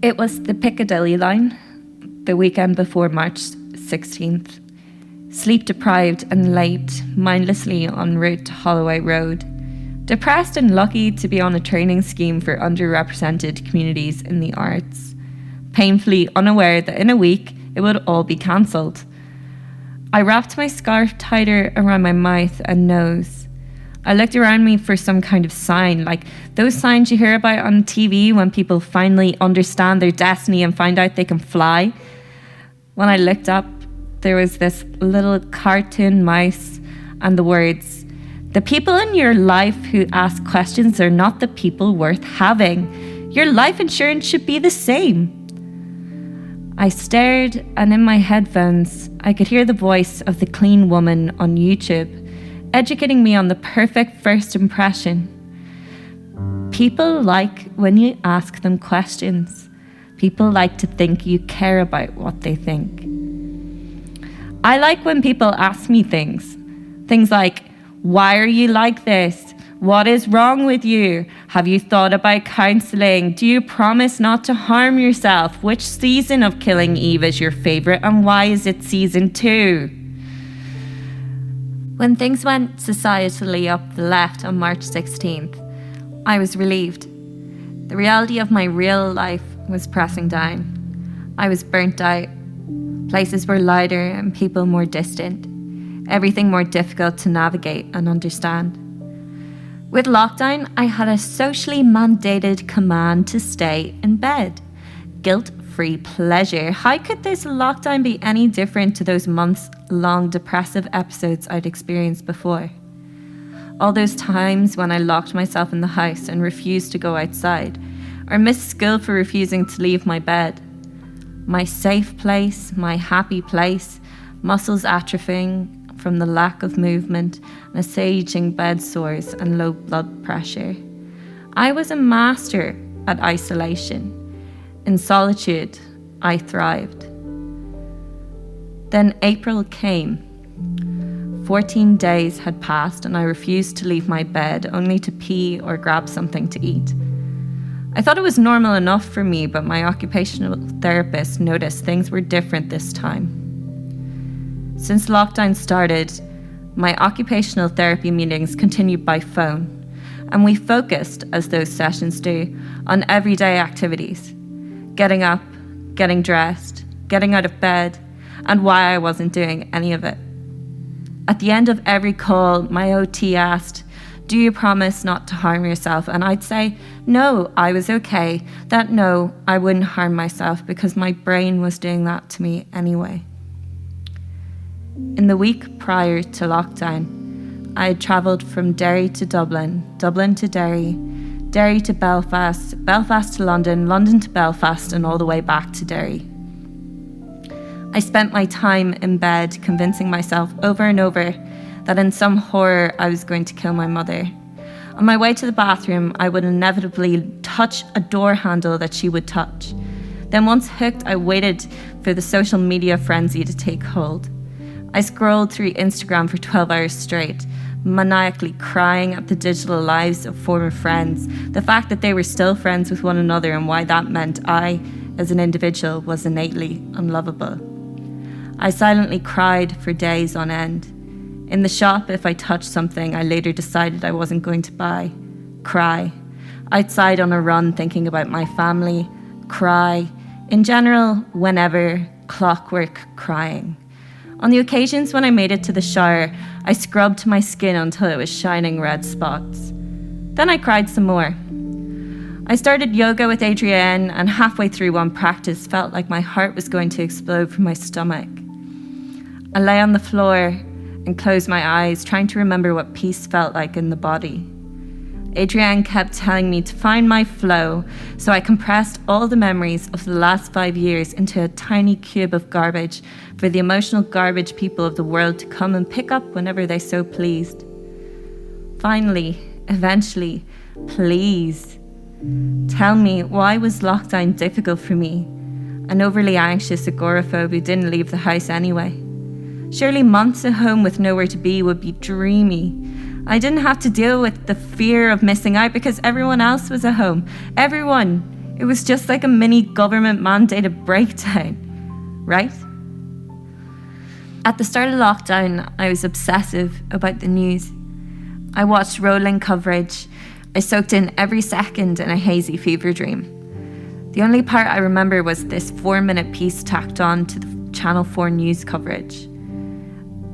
It was the Piccadilly line, the weekend before March 16th. Sleep deprived and late, mindlessly en route to Holloway Road. Depressed and lucky to be on a training scheme for underrepresented communities in the arts. Painfully unaware that in a week it would all be cancelled. I wrapped my scarf tighter around my mouth and nose. I looked around me for some kind of sign, like those signs you hear about on TV when people finally understand their destiny and find out they can fly. When I looked up, there was this little cartoon mouse and the words, "The people in your life who ask questions are not the people worth having. Your life insurance should be the same." I stared, and in my headphones, I could hear the voice of the clean woman on YouTube, educating me on the perfect first impression. People like when you ask them questions. People like to think you care about what they think. I like when people ask me things. Things like, why are you like this? What is wrong with you? Have you thought about counselling? Do you promise not to harm yourself? Which season of Killing Eve is your favourite and why is it season 2? When things went societally up the left on March 16th, I was relieved. The reality of my real life was pressing down. I was burnt out. Places were louder and people more distant. Everything more difficult to navigate and understand. With lockdown, I had a socially mandated command to stay in bed. Guilt-free pleasure. How could this lockdown be any different to those months-long depressive episodes I'd experienced before? All those times when I locked myself in the house and refused to go outside, or missed school for refusing to leave my bed. My safe place, my happy place, muscles atrophying from the lack of movement, and assuaging bed sores and low blood pressure. I was a master at isolation. In solitude, I thrived. Then April came. 14 days had passed and I refused to leave my bed, only to pee or grab something to eat. I thought it was normal enough for me, but my occupational therapist noticed things were different this time. Since lockdown started, my occupational therapy meetings continued by phone, and we focused, as those sessions do, on everyday activities. Getting up, getting dressed, getting out of bed, and why I wasn't doing any of it. At the end of every call, my OT asked, "Do you promise not to harm yourself?" And I'd say, no, I was okay. That no, I wouldn't harm myself because my brain was doing that to me anyway. In the week prior to lockdown, I had travelled from Derry to Dublin, Dublin to Derry, Derry to Belfast, Belfast to London, London to Belfast, and all the way back to Derry. I spent my time in bed convincing myself over and over that in some horror I was going to kill my mother. On my way to the bathroom, I would inevitably touch a door handle that she would touch. Then once hooked, I waited for the social media frenzy to take hold. I scrolled through Instagram for 12 hours straight, maniacally crying at the digital lives of former friends, the fact that they were still friends with one another and why that meant I, as an individual, was innately unlovable. I silently cried for days on end. In the shop, if I touched something I later decided I wasn't going to buy, cry. Outside on a run thinking about my family, cry. In general, whenever, clockwork crying. On the occasions when I made it to the shower, I scrubbed my skin until it was shining red spots. Then I cried some more. I started yoga with Adrienne, and halfway through one practice felt like my heart was going to explode from my stomach. I lay on the floor and closed my eyes, trying to remember what peace felt like in the body. Adrienne kept telling me to find my flow, so I compressed all the memories of the last 5 years into a tiny cube of garbage for the emotional garbage people of the world to come and pick up whenever they so pleased. Finally, eventually, please, tell me, why was lockdown difficult for me? An overly anxious agoraphobe who didn't leave the house anyway. Surely months at home with nowhere to be would be dreamy. I didn't have to deal with the fear of missing out because everyone else was at home. Everyone, It was just like a mini government mandated breakdown, right? At the start of lockdown, I was obsessive about the news. I watched rolling coverage. I soaked in every second in a hazy fever dream. The only part I remember was this 4-minute piece tacked on to the Channel 4 news coverage.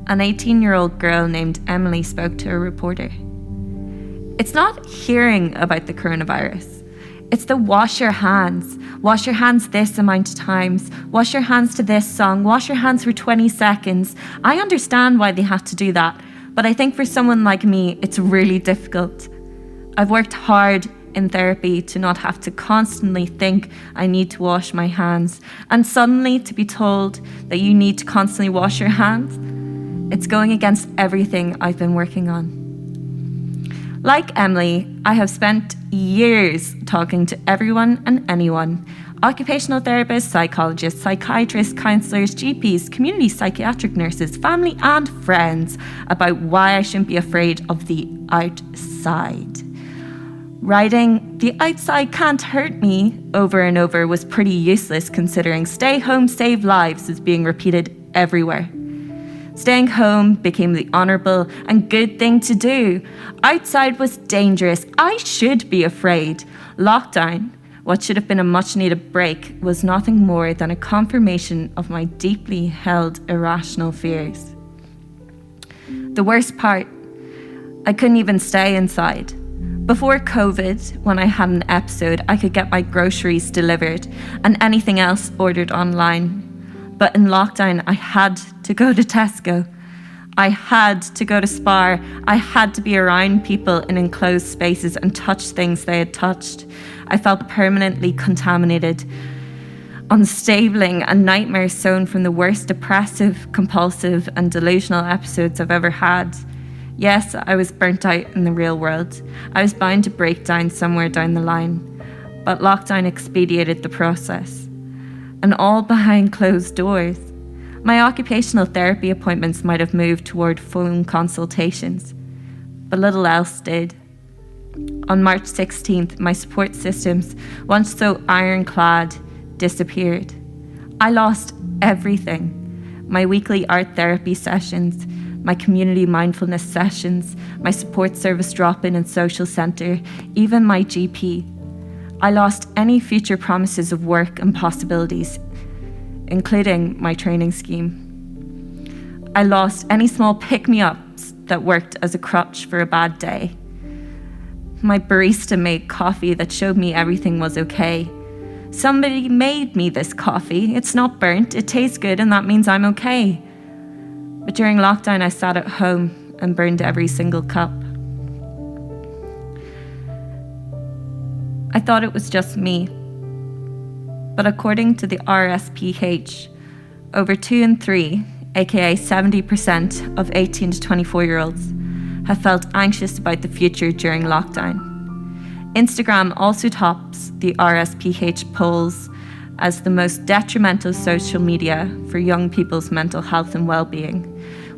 An 18-year-old girl named Emily spoke to a reporter. It's not hearing about the coronavirus. It's the wash your hands this amount of times, wash your hands to this song, wash your hands for 20 seconds. I understand why they had to do that, but I think for someone like me, it's really difficult. I've worked hard in therapy to not have to constantly think I need to wash my hands, and suddenly to be told that you need to constantly wash your hands, it's going against everything I've been working on. Like Emily, I have spent years talking to everyone and anyone, occupational therapists, psychologists, psychiatrists, counsellors, GPs, community psychiatric nurses, family and friends about why I shouldn't be afraid of the outside. Writing "the outside can't hurt me" over and over was pretty useless considering "stay home, save lives" was being repeated everywhere. Staying home became the honourable and good thing to do. Outside was dangerous. I should be afraid. Lockdown, what should have been a much needed break, was nothing more than a confirmation of my deeply held irrational fears. The worst part, I couldn't even stay inside. Before COVID, when I had an episode, I could get my groceries delivered and anything else ordered online. But in lockdown, I had to go to Tesco. I had to go to Spar. I had to be around people in enclosed spaces and touch things they had touched. I felt permanently contaminated, unstabling, and nightmares sown from the worst depressive, compulsive, and delusional episodes I've ever had. Yes, I was burnt out in the real world. I was bound to break down somewhere down the line. But lockdown expedited the process. And all behind closed doors. My occupational therapy appointments might have moved toward phone consultations, but little else did. On March 16th, my support systems, once so ironclad, disappeared. I lost everything. My weekly art therapy sessions, my community mindfulness sessions, my support service drop-in and social centre, even my GP. I lost any future promises of work and possibilities, including my training scheme. I lost any small pick-me-ups that worked as a crutch for a bad day. My barista made coffee that showed me everything was okay. Somebody made me this coffee. It's not burnt, it tastes good, and that means I'm okay. But during lockdown, I sat at home and burned every single cup. I thought it was just me. But according to the RSPH, over 2 in 3, aka 70% of 18 to 24-year-olds, have felt anxious about the future during lockdown. Instagram also tops the RSPH polls as the most detrimental social media for young people's mental health and well-being,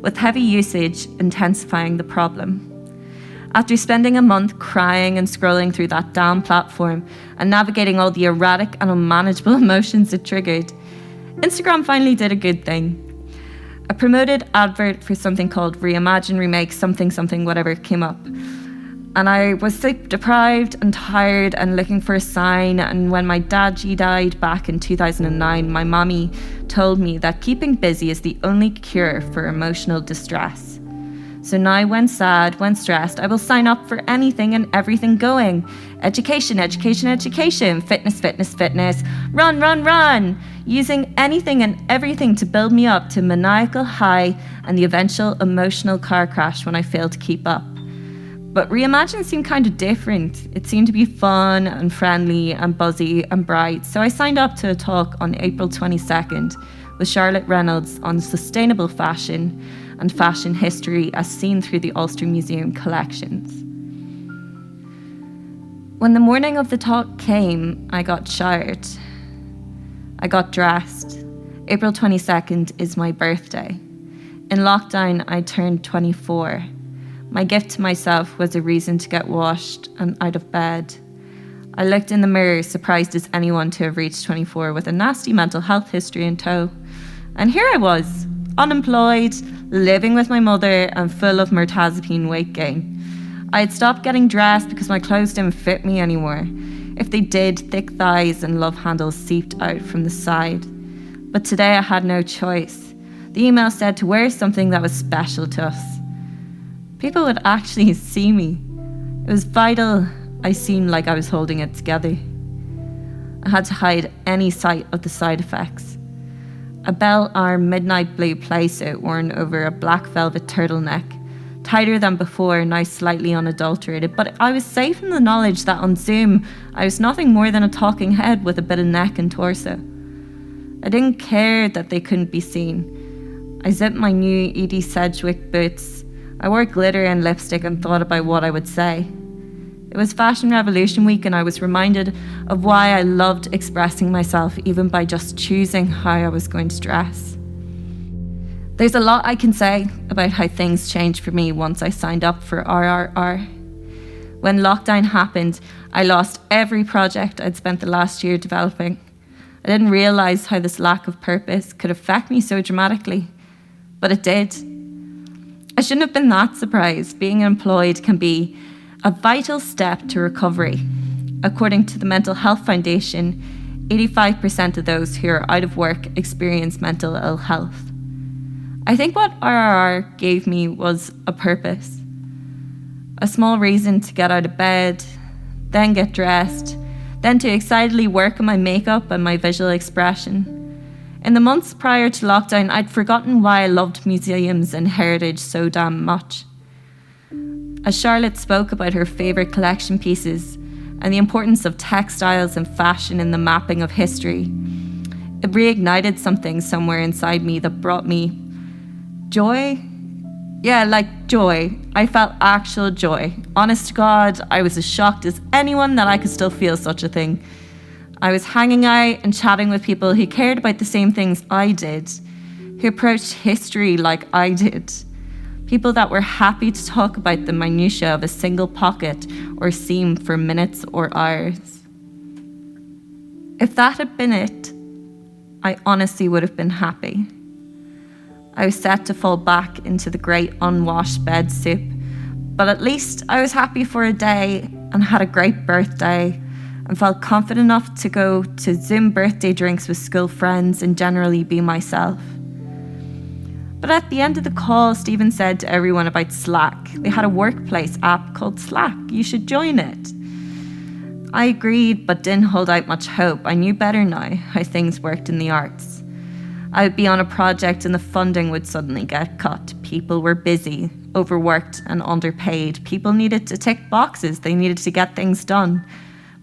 with heavy usage intensifying the problem. After spending a month crying and scrolling through that damn platform and navigating all the erratic and unmanageable emotions it triggered, Instagram finally did a good thing. A promoted advert for something called Reimagine, Remake, something, whatever came up. And I was sleep deprived and tired and looking for a sign. And when my dad died back in 2009, my mommy told me that keeping busy is the only cure for emotional distress. So now when sad, when stressed, I will sign up for anything and everything going. Education, fitness, run, using anything and everything to build me up to maniacal high and the eventual emotional car crash when I failed to keep up. But Reimagine seemed kind of different. It seemed to be fun and friendly and buzzy and bright. So I signed up to a talk on April 22nd with Charlotte Reynolds on sustainable fashion and fashion history as seen through the Ulster Museum collections. When the morning of the talk came, I got showered. I got dressed. April 22nd is my birthday. In lockdown, I turned 24. My gift to myself was a reason to get washed and out of bed. I looked in the mirror, surprised as anyone to have reached 24 with a nasty mental health history in tow. And here I was, unemployed, living with my mother and full of mirtazapine weight gain. I had stopped getting dressed because my clothes didn't fit me anymore. If they did, thick thighs and love handles seeped out from the side. But today I had no choice. The email said to wear something that was special to us. People would actually see me. It was vital I seemed like I was holding it together. I had to hide any sight of the side effects. A bell arm midnight blue playsuit worn over a black velvet turtleneck, tighter than before, now slightly unadulterated, but I was safe in the knowledge that on Zoom I was nothing more than a talking head with a bit of neck and torso. I didn't care that they couldn't be seen. I zipped my new Edie Sedgwick boots. I wore glitter and lipstick and thought about what I would say. It was Fashion Revolution week and I was reminded of why I loved expressing myself even by just choosing how I was going to dress. There's a lot I can say about how things changed for me once I signed up for RRR. When lockdown happened, I lost every project I'd spent the last year developing. I didn't realise how this lack of purpose could affect me so dramatically, but it did. I shouldn't have been that surprised. Being employed can be a vital step to recovery. According to the Mental Health Foundation, 85% of those who are out of work experience mental ill health. I think what RRR gave me was a purpose. A small reason to get out of bed, then get dressed, then to excitedly work on my makeup and my visual expression. In the months prior to lockdown, I'd forgotten why I loved museums and heritage so damn much. As Charlotte spoke about her favourite collection pieces and the importance of textiles and fashion in the mapping of history, it reignited something somewhere inside me that brought me joy? Yeah, like joy. I felt actual joy. Honest to God, I was as shocked as anyone that I could still feel such a thing. I was hanging out and chatting with people who cared about the same things I did, who approached history like I did. People that were happy to talk about the minutiae of a single pocket or seam for minutes or hours. If that had been it, I honestly would have been happy. I was set to fall back into the great unwashed bed soup, but at least I was happy for a day and had a great birthday and felt confident enough to go to Zoom birthday drinks with school friends and generally be myself. But at the end of the call, Stephen said to everyone about Slack. They had a workplace app called Slack. You should join it. I agreed, but didn't hold out much hope. I knew better now how things worked in the arts. I would be on a project and the funding would suddenly get cut. People were busy, overworked and underpaid. People needed to tick boxes. They needed to get things done.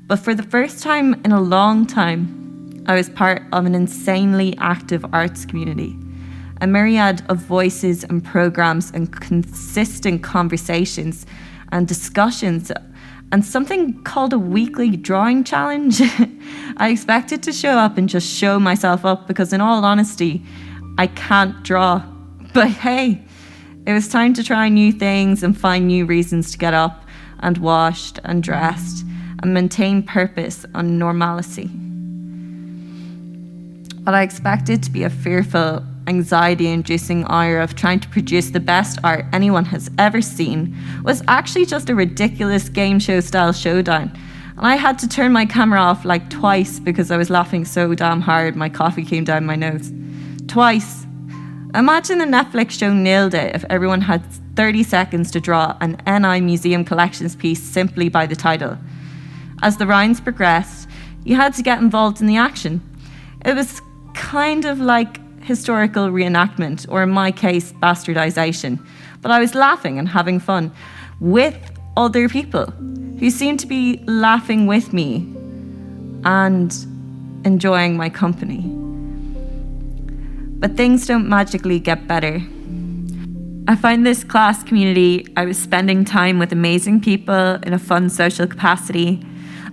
But for the first time in a long time, I was part of an insanely active arts community. A myriad of voices and programs and consistent conversations and discussions and something called a weekly drawing challenge. I expected to show up and just show myself up because in all honesty, I can't draw. But hey, it was time to try new things and find new reasons to get up and washed and dressed and maintain purpose and normalcy. What I expected to be a fearful, anxiety-inducing hour of trying to produce the best art anyone has ever seen was actually just a ridiculous game show style showdown. And I had to turn my camera off like twice because I was laughing so damn hard my coffee came down my nose. Twice. Imagine the Netflix show nailed it if everyone had 30 seconds to draw an NI Museum Collections piece simply by the title. As the rounds progressed, you had to get involved in the action. It was kind of like historical reenactment, or in my case, bastardization. But I was laughing and having fun with other people who seemed to be laughing with me and enjoying my company. But things don't magically get better. I found this class community. I was spending time with amazing people in a fun social capacity.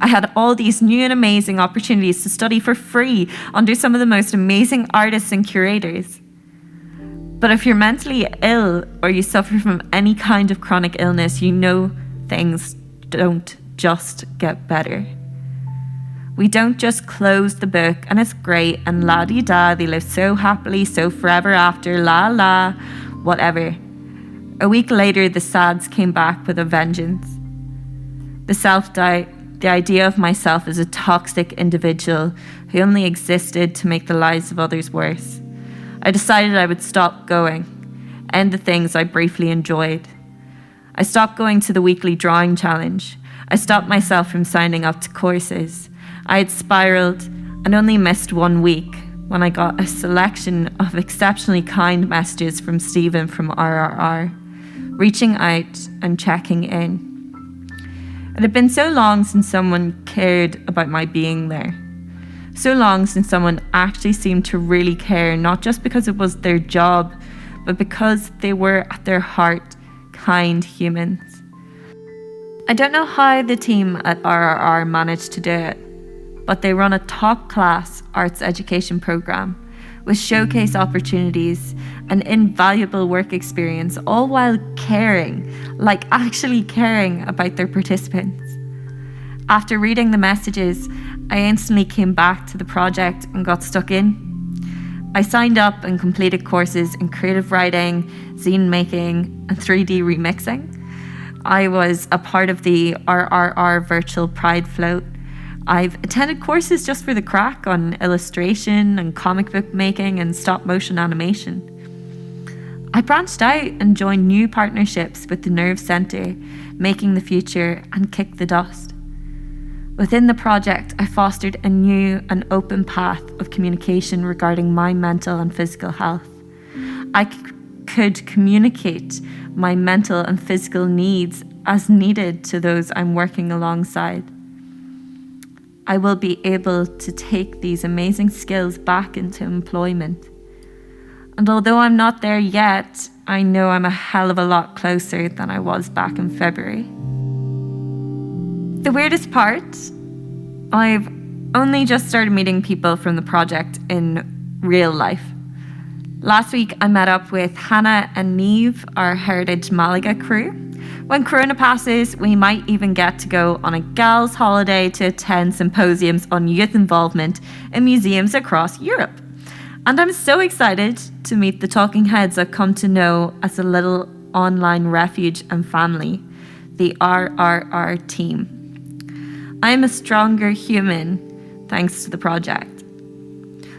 I had all these new and amazing opportunities to study for free under some of the most amazing artists and curators. But if you're mentally ill or you suffer from any kind of chronic illness, you know things don't just get better. We don't just close the book and it's great and la-di-da, they live so happily, so forever after, la-la, whatever. A week later, the sads came back with a vengeance. The self-doubt, the idea of myself as a toxic individual who only existed to make the lives of others worse. I decided I would stop going, end the things I briefly enjoyed. I stopped going to the weekly drawing challenge. I stopped myself from signing up to courses. I had spiraled and only missed 1 week when I got a selection of exceptionally kind messages from Stephen from RRR, reaching out and checking in. It had been so long since someone cared about my being there. So long since someone actually seemed to really care, not just because it was their job, but because they were at their heart kind humans. I don't know how the team at RRR managed to do it, but they run a top-class arts education program with showcase opportunities and invaluable work experience, all while caring, like actually caring about their participants. After reading the messages, I instantly came back to the project and got stuck in. I signed up and completed courses in creative writing, zine making, and 3D remixing. I was a part of the RRR Virtual Pride Float. I've attended courses just for the crack on illustration and comic book making and stop motion animation. I branched out and joined new partnerships with the Nerve Centre, Making the Future, and Kick the Dust. Within the project, I fostered a new and open path of communication regarding my mental and physical health. I could communicate my mental and physical needs as needed to those I'm working alongside. I will be able to take these amazing skills back into employment. And although I'm not there yet, I know I'm a hell of a lot closer than I was back in February. The weirdest part, I've only just started meeting people from the project in real life. Last week, I met up with Hannah and Neve, our Heritage Malaga crew. When Corona passes, we might even get to go on a gals holiday to attend symposiums on youth involvement in museums across Europe. And I'm so excited to meet the talking heads I've come to know as a little online refuge and family, the RRR team. I am a stronger human thanks to the project.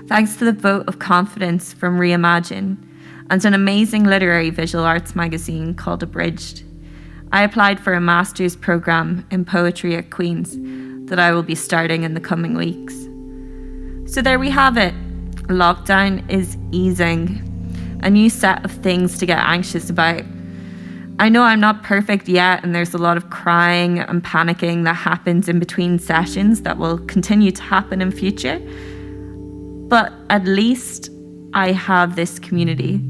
Thanks to the vote of confidence from Reimagine and an amazing literary visual arts magazine called Abridged. I applied for a master's programme in poetry at Queen's that I will be starting in the coming weeks. So there we have it. Lockdown is easing. A new set of things to get anxious about. I know I'm not perfect yet, and there's a lot of crying and panicking that happens in between sessions that will continue to happen in future. But at least I have this community.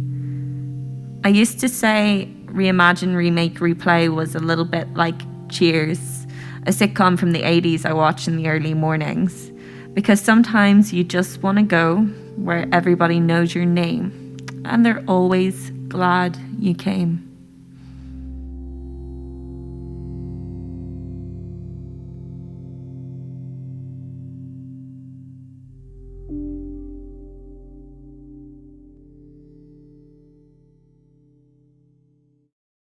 I used to say Reimagine, Remake, Replay was a little bit like Cheers, a sitcom from the 80s I watched in the early mornings. Because sometimes you just want to go where everybody knows your name, and they're always glad you came.